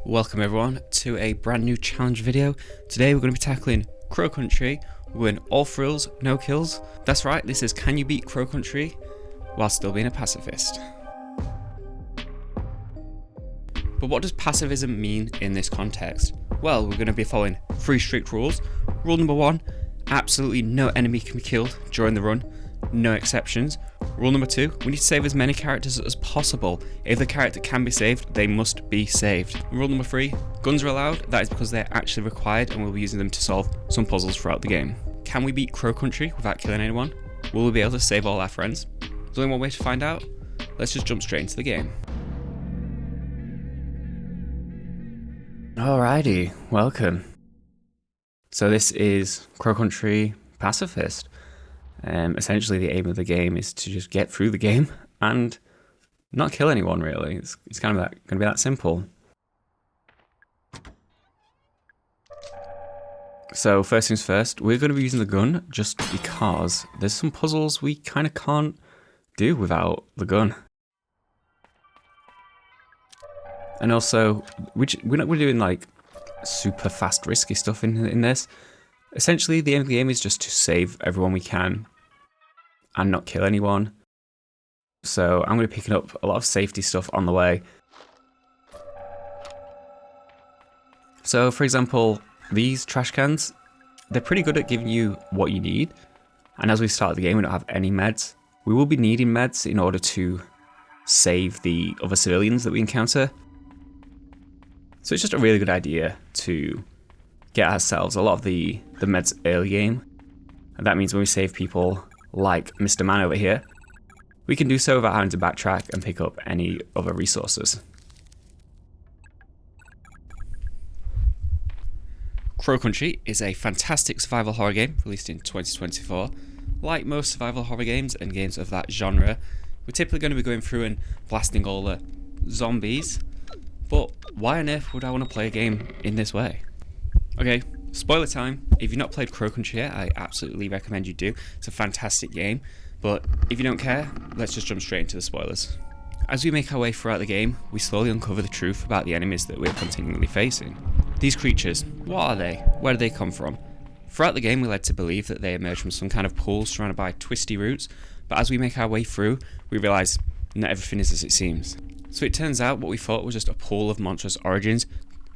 Welcome everyone to a brand new challenge video. Today we're going to be tackling Crow Country. We're going all thrills, no kills. That's right, this is can you beat Crow Country while still being a pacifist? But what does pacifism mean in this context? Well, we're going to be following 3 strict rules. Rule number 1, absolutely no enemy can be killed during the run, no exceptions. Rule number 2, we need to save as many characters as possible. If the character can be saved, they must be saved. And rule number 3, guns are allowed. That is because they're actually required and we'll be using them to solve some puzzles throughout the game. Can we beat Crow Country without killing anyone? Will we be able to save all our friends? There's only one way to find out. Let's just jump straight into the game. Alrighty, welcome. So this is Crow Country Pacifist. Essentially the aim of the game is to just get through the game and not kill anyone really. It's kind of going to be that simple. So first things first, we're going to be using the gun just because there's some puzzles we kind of can't do without the gun. And also, we're doing like super fast risky stuff in this. Essentially the aim of the game is just to save everyone we can and not kill anyone. So I'm going to be picking up a lot of safety stuff on the way. So for example, these trash cans, they're pretty good at giving you what you need. And as we start the game, we don't have any meds. We will be needing meds in order to save the other civilians that we encounter. So it's just a really good idea to get ourselves a lot of the meds early game. And that means when we save people like Mr. Man over here, we can do so without having to backtrack and pick up any other resources. Crow Country is a fantastic survival horror game released in 2024. Like most survival horror games and games of that genre, we're typically going to be going through and blasting all the zombies. But why on earth would I want to play a game in this way? Okay, spoiler time. If you've not played Crow Country yet, I absolutely recommend you do. It's a fantastic game. But if you don't care, let's just jump straight into the spoilers. As we make our way throughout the game, we slowly uncover the truth about the enemies that we're continually facing. These creatures, what are they? Where do they come from? Throughout the game, we're led to believe that they emerge from some kind of pool surrounded by twisty roots, but as we make our way through, we realise not everything is as it seems. So it turns out what we thought was just a pool of monstrous origins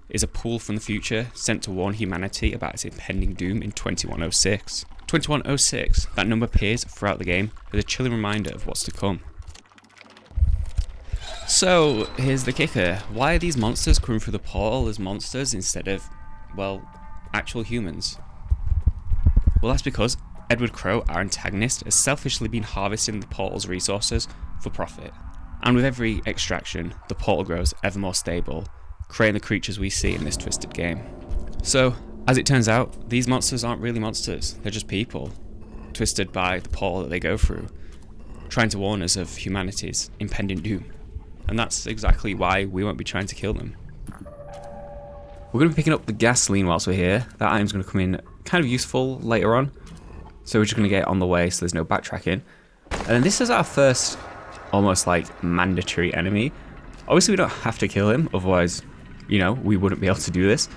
is a pool from the future sent to warn humanity about its impending doom in 2106. 2106, that number appears throughout the game as a chilling reminder of what's to come. So here's the kicker, why are these monsters coming through the portal as monsters instead of, well, actual humans? Well, that's because Edward Crow, our antagonist, has selfishly been harvesting the portal's resources for profit. And with every extraction, the portal grows ever more stable, creating the creatures we see in this twisted game. So, as it turns out, these monsters aren't really monsters, they're just people, twisted by the portal that they go through, trying to warn us of humanity's impending doom. And that's exactly why we won't be trying to kill them. We're going to be picking up the gasoline whilst we're here. That item's going to come in kind of useful later on. So we're just going to get it on the way so there's no backtracking. And then this is our first almost like mandatory enemy. Obviously we don't have to kill him, otherwise, you know, we wouldn't be able to do this.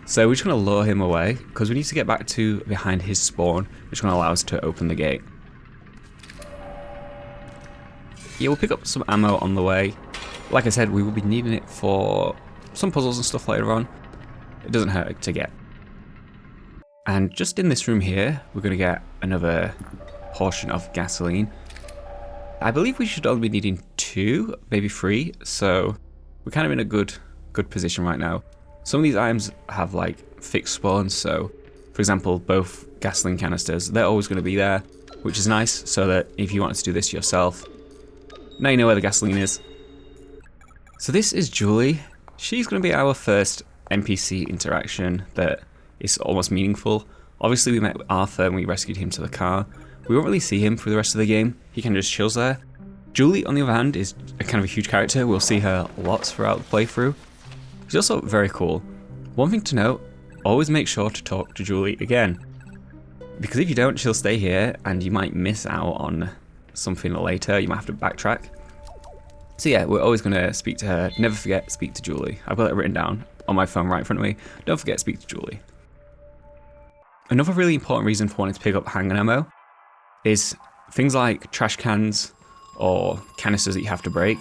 So we're just going to lure him away because we need to get back to behind his spawn, which is going to allow us to open the gate. Yeah, we'll pick up some ammo on the way. Like I said, we will be needing it for some puzzles and stuff later on. It doesn't hurt to get. And just in this room here, we're going to get another portion of gasoline. I believe we should only be needing 2, maybe 3, so we're kind of in a good position right now. Some of these items have like fixed spawns, so for example, both gasoline canisters, they're always going to be there, which is nice, so that if you wanted to do this yourself, now you know where the gasoline is. So this is Julie. She's going to be our first NPC interaction that is almost meaningful. Obviously we met Arthur and we rescued him to the car. We won't really see him for the rest of the game. He kind of just chills there. Julie, on the other hand, is a kind of a huge character. We'll see her lots throughout the playthrough. She's also very cool. One thing to note, always make sure to talk to Julie again. Because if you don't, she'll stay here and you might miss out on something later. You might have to backtrack. So yeah, we're always going to speak to her. Never forget, speak to Julie. I've got it written down on my phone right in front of me. Don't forget, speak to Julie. Another really important reason for wanting to pick up handgun ammo is things like trash cans or canisters that you have to break.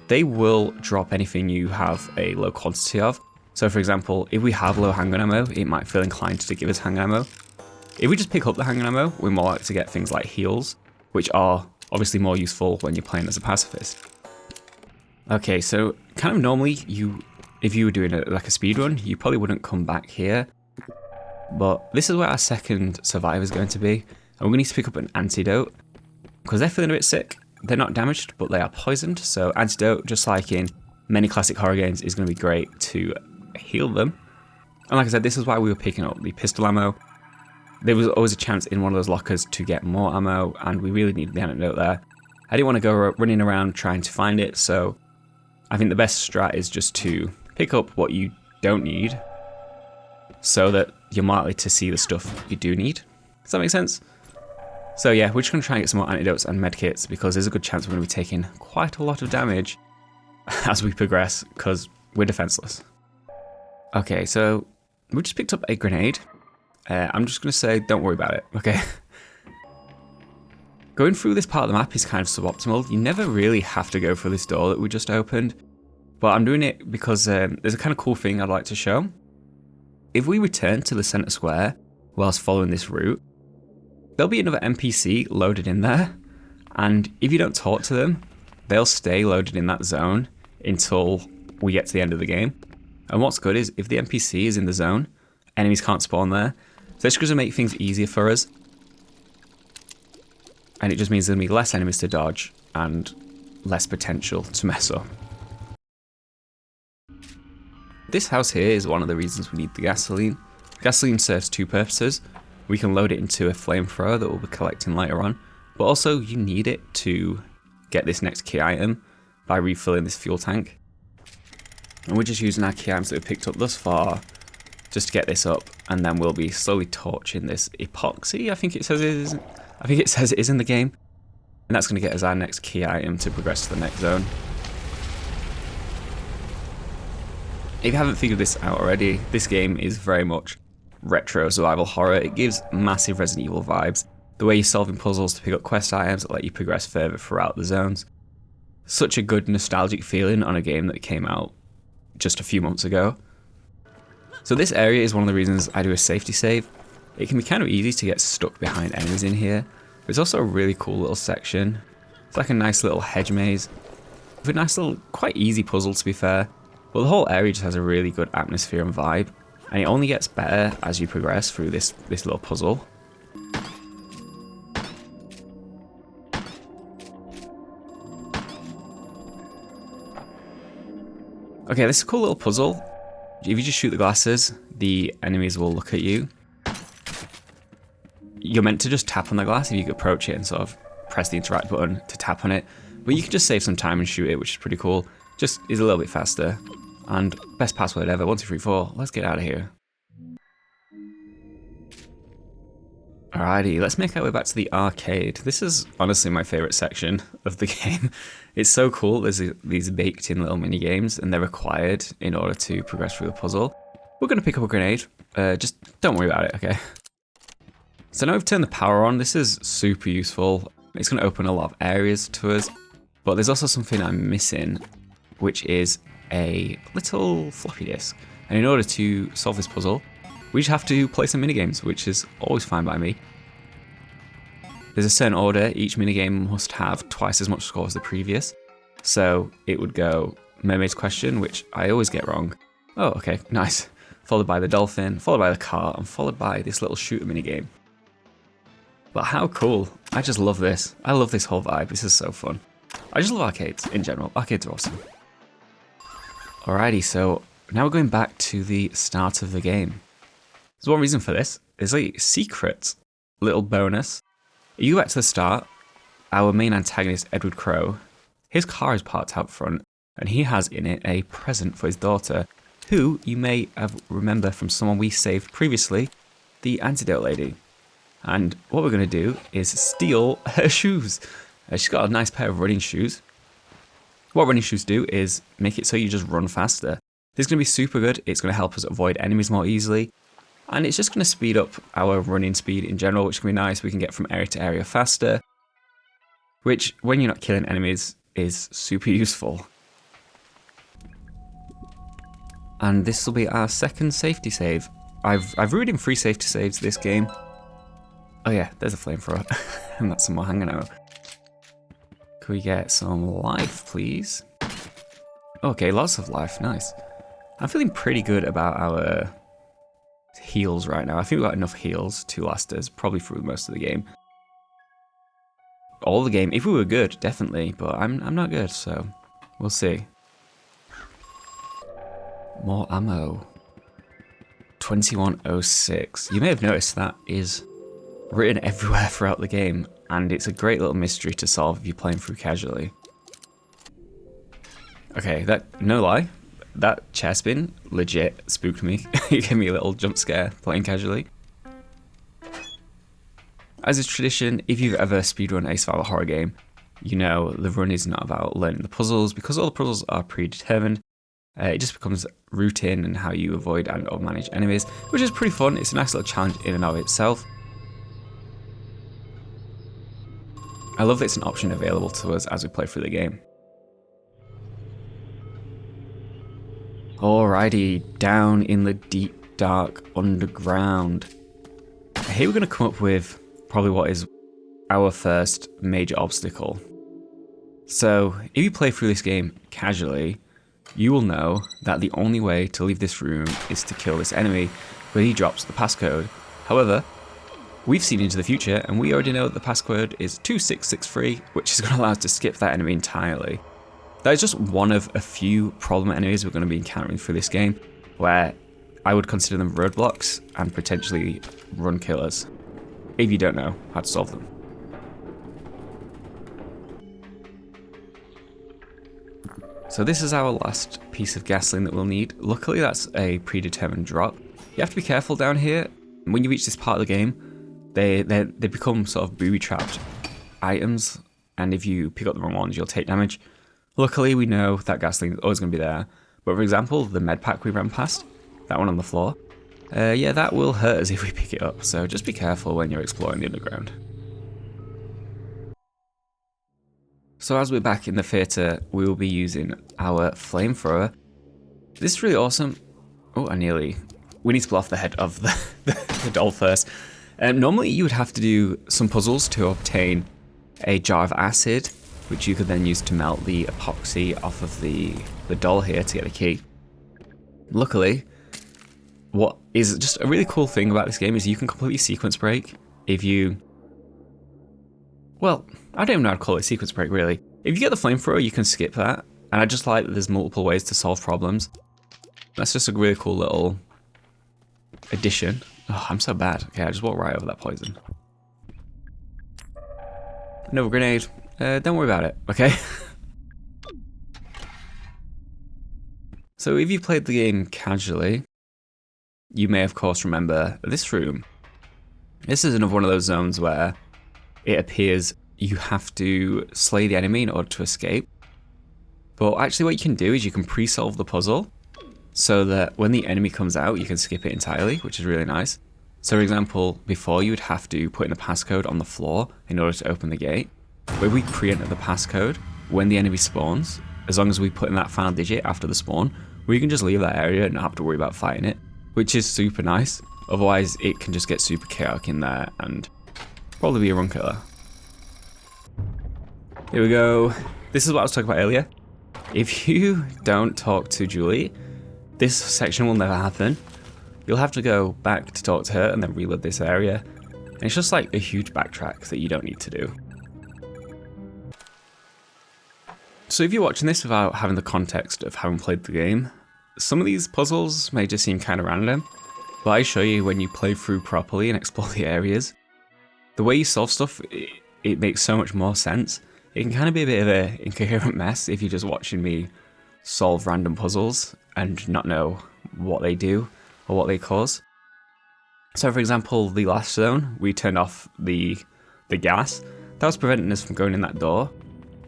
They will drop anything you have a low quantity of. So for example, if we have low handgun ammo, it might feel inclined to give us handgun ammo. If we just pick up the handgun ammo, we're more likely to get things like heals, which are obviously more useful when you're playing as a pacifist. Okay, so kind of normally if you were doing like a speed run, you probably wouldn't come back here. But this is where our second survivor is going to be. And we're going to need to pick up an antidote because they're feeling a bit sick. They're not damaged, but they are poisoned. So antidote, just like in many classic horror games, is going to be great to heal them. And like I said, this is why we were picking up the pistol ammo. There was always a chance in one of those lockers to get more ammo, and we really needed the antidote there. I didn't want to go running around trying to find it, so I think the best strat is just to pick up what you don't need so that you're more likely to see the stuff you do need. Does that make sense? So yeah, we're just going to try and get some more antidotes and medkits because there's a good chance we're going to be taking quite a lot of damage as we progress because we're defenseless. Okay, so we just picked up a grenade. I'm just going to say don't worry about it, okay? Going through this part of the map is kind of suboptimal. You never really have to go through this door that we just opened, but I'm doing it because there's a kind of cool thing I'd like to show. If we return to the center square whilst following this route, there'll be another NPC loaded in there, and if you don't talk to them, they'll stay loaded in that zone until we get to the end of the game. And what's good is if the NPC is in the zone, enemies can't spawn there, so it's going to make things easier for us. And it just means there'll be less enemies to dodge and less potential to mess up. This house here is one of the reasons we need the gasoline. Gasoline serves two purposes. We can load it into a flamethrower that we'll be collecting later on, but also you need it to get this next key item by refilling this fuel tank. And we're just using our key items that we've picked up thus far just to get this up, and then we'll be slowly torching this epoxy, I think it says it is in the game. And that's going to get us our next key item to progress to the next zone. If you haven't figured this out already, this game is very much retro survival horror. It gives massive Resident Evil vibes. The way you're solving puzzles to pick up quest items that let you progress further throughout the zones. Such a good nostalgic feeling on a game that came out just a few months ago. So this area is one of the reasons I do a safety save. It can be kind of easy to get stuck behind enemies in here, but it's also a really cool little section. It's like a nice little hedge maze with a nice little, quite easy puzzle to be fair, but the whole area just has a really good atmosphere and vibe, and it only gets better as you progress through this little puzzle. Okay, this is a cool little puzzle. If you just shoot the glasses, the enemies will look at you. You're meant to just tap on the glass if you approach it and sort of press the interact button to tap on it. But you can just save some time and shoot it, which is pretty cool. Just is a little bit faster. And best password ever, 1, 2, 3, 4. Let's get out of here. Alrighty, let's make our way back to the arcade. This is honestly my favourite section of the game. It's so cool. There's these baked in little mini games, and they're required in order to progress through the puzzle. We're going to pick up a grenade. Just don't worry about it, okay? So now we've turned the power on. This is super useful. It's going to open a lot of areas to us. But there's also something I'm missing, which is a little floppy disk. And in order to solve this puzzle, we just have to play some minigames, which is always fine by me. There's a certain order. Each minigame must have twice as much score as the previous. So it would go Mermaid's Question, which I always get wrong. Oh, okay, nice. Followed by the dolphin, followed by the car, and followed by this little shooter minigame. But how cool. I just love this. I love this whole vibe. This is so fun. I just love arcades in general. Arcades are awesome. Alrighty, so now we're going back to the start of the game. There's one reason for this. There's a secret little bonus. You go back to the start. Our main antagonist, Edward Crowe, his car is parked out front, and he has in it a present for his daughter, who you may remember from someone we saved previously, the antidote lady. And what we're going to do is steal her shoes. She's got a nice pair of running shoes. What running shoes do is make it so you just run faster. This is going to be super good. It's going to help us avoid enemies more easily. And it's just going to speed up our running speed in general, which can be nice. We can get from area to area faster, which, when you're not killing enemies, is super useful. And this will be our second safety save. I've ruined in 3 safety saves this game. Oh yeah, there's a flamethrower. And that's some more hanging out. Can we get some life, please? Okay, lots of life, nice. I'm feeling pretty good about our heals right now. I think we've got enough heals to last us probably through most of the game. All the game, if we were good, definitely, but I'm not good, so we'll see. More ammo. 2106. You may have noticed that is written everywhere throughout the game, and it's a great little mystery to solve if you're playing through casually. Okay, that, no lie, that chair spin legit spooked me. It gave me a little jump scare playing casually. As is tradition, if you've ever speedrun a survival horror game, you know the run is not about learning the puzzles, because all the puzzles are predetermined. It just becomes routine and how you avoid and or manage enemies, which is pretty fun. It's a nice little challenge in and of itself. I love that it's an option available to us as we play through the game. Alrighty, down in the deep, dark underground. Here we're going to come up with probably what is our first major obstacle. So, if you play through this game casually, you will know that the only way to leave this room is to kill this enemy when he drops the passcode. However, we've seen into the future and we already know that the passcode is 2663, which is going to allow us to skip that enemy entirely. That is just one of a few problem enemies we're going to be encountering through this game, where I would consider them roadblocks and potentially run killers, if you don't know how to solve them. So this is our last piece of gasoline that we'll need. Luckily that's a predetermined drop. You have to be careful down here. When you reach this part of the game, they become sort of booby-trapped items, and if you pick up the wrong ones, you'll take damage. Luckily, we know that gasoline is always going to be there. But for example, the med pack we ran past, that one on the floor, yeah, that will hurt us if we pick it up. So just be careful when you're exploring the underground. So as we're back in the theatre, we will be using our flamethrower. This is really awesome. Oh, we need to blow off the head of the doll first. Normally you would have to do some puzzles to obtain a jar of acid, which you could then use to melt the epoxy off of the doll here to get the key. Luckily, what is just a really cool thing about this game is you can completely sequence break if you... Well, I don't even know how to call it sequence break really. If you get the flamethrower, you can skip that, and I just like that there's multiple ways to solve problems. That's just a really cool little addition. Oh, I'm so bad. Okay, I just walked right over that poison. Another grenade. Don't worry about it, okay? So if you played the game casually, you may of course remember this room. This is another one of those zones where it appears you have to slay the enemy in order to escape. But actually what you can do is you can pre-solve the puzzle so that when the enemy comes out, you can skip it entirely, which is really nice. So for example, before you would have to put in a passcode on the floor in order to open the gate. Where we pre-enter the passcode, when the enemy spawns, as long as we put in that final digit after the spawn, we can just leave that area and not have to worry about fighting it, which is super nice. Otherwise, it can just get super chaotic in there and probably be a run killer. Here we go. This is what I was talking about earlier. If you don't talk to Julie, this section will never happen. You'll have to go back to talk to her and then reload this area. And it's just like a huge backtrack that you don't need to do. So if you're watching this without having the context of having played the game, some of these puzzles may just seem kind of random, but I show you when you play through properly and explore the areas. The way you solve stuff, it makes so much more sense. It can kind of be a bit of an incoherent mess if you're just watching me solve random puzzles and not know what they do or what they cause. So for example, the last zone, we turned off the gas. That was preventing us from going in that door.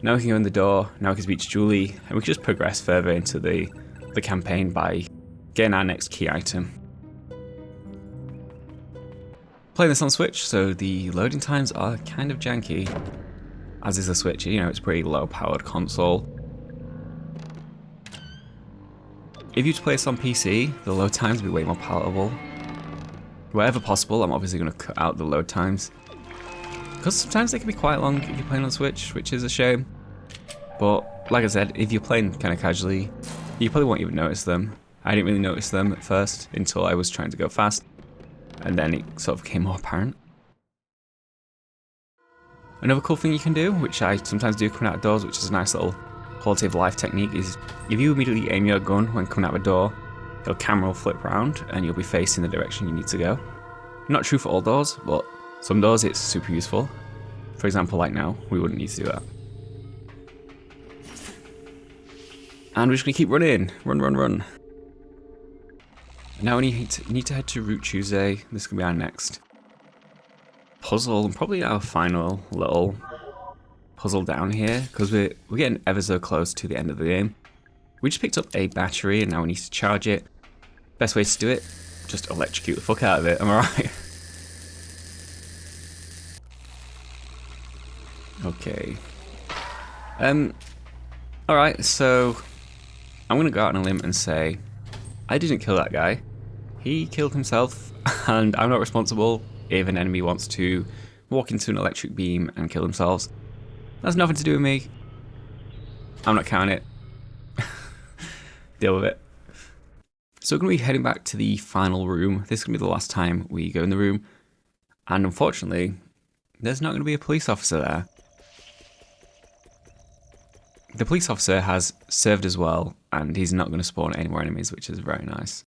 Now we can go in the door, now we can speak to Julie, and we can just progress further into the campaign by getting our next key item. Playing this on Switch, so the loading times are kind of janky, as is the Switch. You know, it's a pretty low powered console. If you play this on PC, the load times will be way more palatable. Wherever possible, I'm obviously going to cut out the load times, because sometimes they can be quite long if you're playing on Switch, which is a shame. But like I said, if you're playing kind of casually, you probably won't even notice them. I didn't really notice them at first until I was trying to go fast, and then it sort of became more apparent. Another cool thing you can do, which I sometimes do coming outdoors, which is a nice little quality of life technique, is if you immediately aim your gun when coming out of a door, your camera will flip around and you'll be facing the direction you need to go. Not true for all doors, but some doors it's super useful. For example, like now, we wouldn't need to do that. And we're just going to keep running. Run. Now we need to head to Route Tuesday. This is going to be our next puzzle, and probably our final little puzzle down here, because we're getting ever so close to the end of the game. We just picked up a battery, and now we need to charge it. Best way to do it, just electrocute the fuck out of it, am I right? Okay. Alright, so I'm going to go out on a limb and say I didn't kill that guy. He killed himself, and I'm not responsible if an enemy wants to walk into an electric beam and kill themselves. That's nothing to do with me. I'm not counting it. Deal with it. So we're going to be heading back to the final room. This is going to be the last time we go in the room. And unfortunately, there's not going to be a police officer there. The police officer has served as well, and he's not going to spawn any more enemies, which is very nice.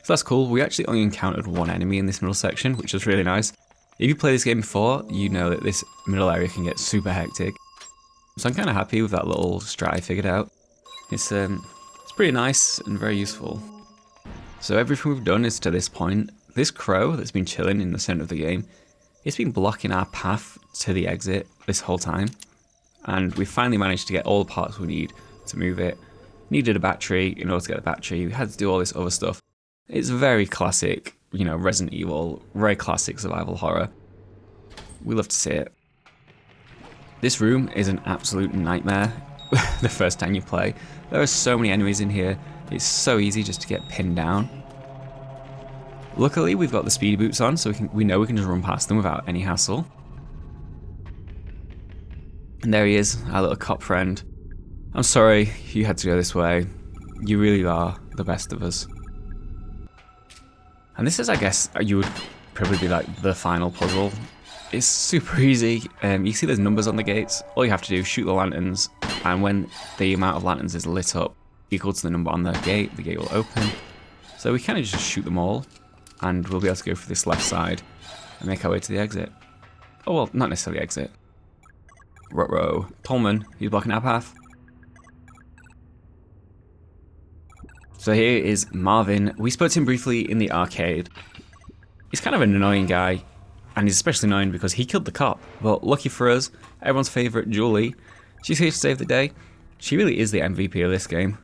So that's cool. We actually only encountered one enemy in this middle section, which was really nice. If you played this game before, you know that this middle area can get super hectic. So I'm kind of happy with that little strat I figured out. It's pretty nice and very useful. So everything we've done is to this point. This crow that's been chilling in the center of the game, it's been blocking our path to the exit this whole time. And we finally managed to get all the parts we need to move it. Needed a battery in order to get the battery. We had to do all this other stuff. It's very classic, you know, Resident Evil, very classic survival horror. We love to see it. This room is an absolute nightmare the first time you play. There are so many enemies in here. It's so easy just to get pinned down. Luckily, we've got the speedy boots on, so we know we can just run past them without any hassle. And there he is, our little cop friend. I'm sorry you had to go this way. You really are the best of us. And this is, I guess, you would probably be like the final puzzle. It's super easy. You see there's numbers on the gates. All you have to do is shoot the lanterns, and when the amount of lanterns is lit up equal to the number on the gate will open. So we kind of just shoot them all, and we'll be able to go through this left side and make our way to the exit. Oh well, not necessarily exit. Ruh-roh. Pullman, he's blocking our path. So here is Marvin. We spoke to him briefly in the arcade. He's kind of an annoying guy, and he's especially annoying because he killed the cop. But lucky for us, everyone's favourite Julie, she's here to save the day. She really is the MVP of this game.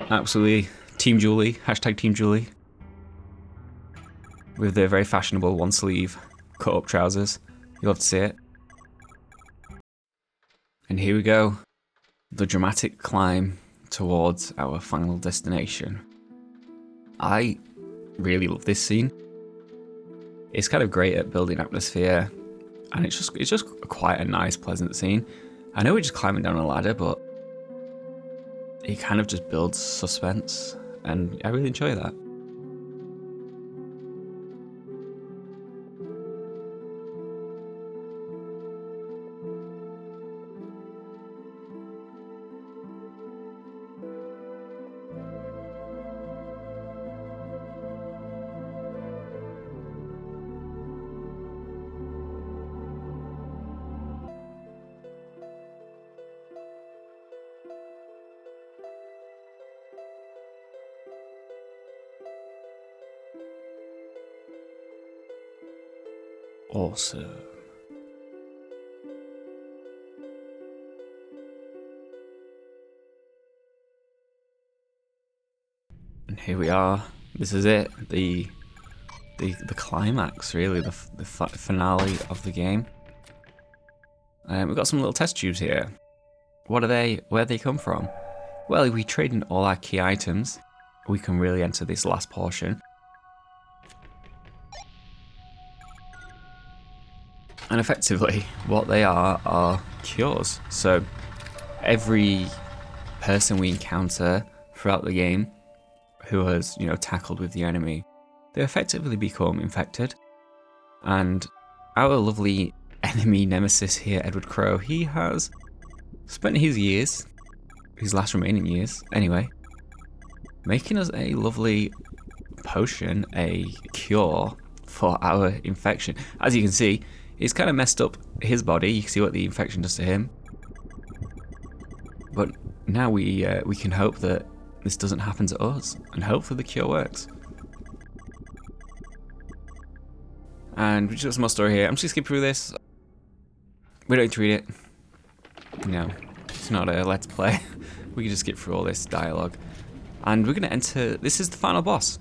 Absolutely. Team Julie. Hashtag Team Julie. With their very fashionable one sleeve cut up trousers. You love to see it. And here we go. The dramatic climb towards our final destination. I really love this scene. It's kind of great at building atmosphere, and it's just quite a nice, pleasant scene. I know we're just climbing down a ladder, but it kind of just builds suspense, and I really enjoy that. Awesome. And here we are. This is it. The climax, really, the finale of the game. We've got some little test tubes here. What are they? Where'd they come from? Well, if we trade in all our key items, we can really enter this last portion. And effectively, what they are cures. So every person we encounter throughout the game who has, tackled with the enemy, they effectively become infected. And our lovely enemy nemesis here, Edward Crow, he has spent his years, his last remaining years anyway, making us a lovely potion, a cure for our infection. As you can see, he's kind of messed up his body. You can see what the infection does to him. But now we can hope that this doesn't happen to us, and hopefully the cure works. And we just got some more story here. I'm just gonna skip through this. We don't need to read it. No, it's not a let's play. We can just skip through all this dialogue. And we're gonna enter, this is the final boss.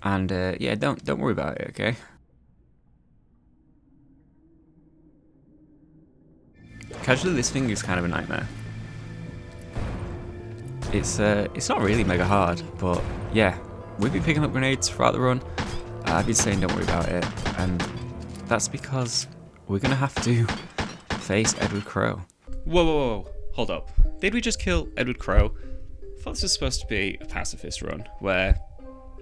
And yeah, don't worry about it, okay? Casually, this thing is kind of a nightmare. It's not really mega hard, but yeah, we've been picking up grenades throughout the run. I've been saying don't worry about it, and that's because we're gonna have to face Edward Crow. Whoa, hold up. Did we just kill Edward Crow? I thought this was supposed to be a pacifist run, where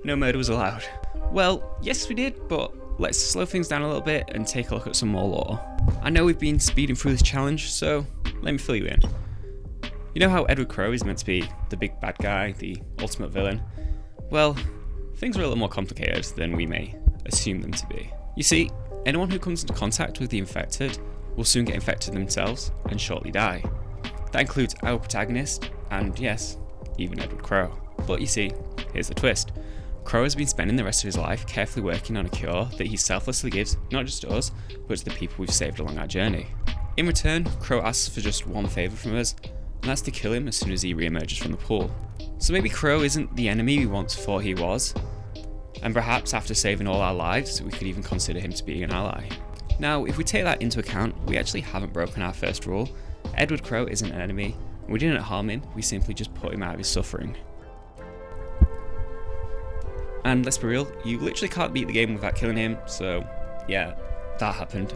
no murder was allowed. Well, yes we did, but let's slow things down a little bit and take a look at some more lore. I know we've been speeding through this challenge, so let me fill you in. You know how Edward Crow is meant to be the big bad guy, the ultimate villain? Well, things are a little more complicated than we may assume them to be. You see, anyone who comes into contact with the infected will soon get infected themselves and shortly die. That includes our protagonist, and yes, even Edward Crow. But you see, here's the twist. Crow has been spending the rest of his life carefully working on a cure that he selflessly gives not just to us, but to the people we've saved along our journey. In return, Crow asks for just one favour from us, and that's to kill him as soon as he re-emerges from the pool. So maybe Crow isn't the enemy we once thought he was, and perhaps after saving all our lives, we could even consider him to be an ally. Now, if we take that into account, we actually haven't broken our first rule. Edward Crow isn't an enemy, and we didn't harm him, we simply just put him out of his suffering. And let's be real, you literally can't beat the game without killing him, so yeah, that happened.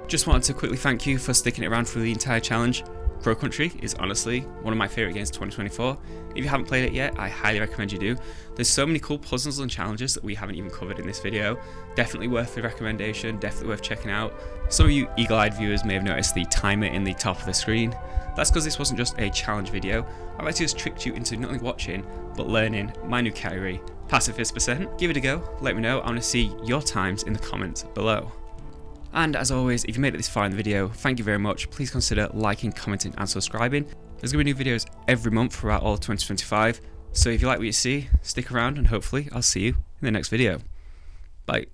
Just wanted to quickly thank you for sticking it around through the entire challenge. Crow Country is honestly one of my favourite games of 2024. If you haven't played it yet, I highly recommend you do. There's so many cool puzzles and challenges that we haven't even covered in this video. Definitely worth the recommendation, definitely worth checking out. Some of you eagle-eyed viewers may have noticed the timer in the top of the screen. That's because this wasn't just a challenge video. I've actually just tricked you into not only watching, but learning my new category, Pacifist %. Give it a go, let me know, I want to see your times in the comments below. And as always, if you made it this far in the video, thank you very much. Please consider liking, commenting and subscribing. There's going to be new videos every month throughout all of 2025. So if you like what you see, stick around and hopefully I'll see you in the next video. Bye.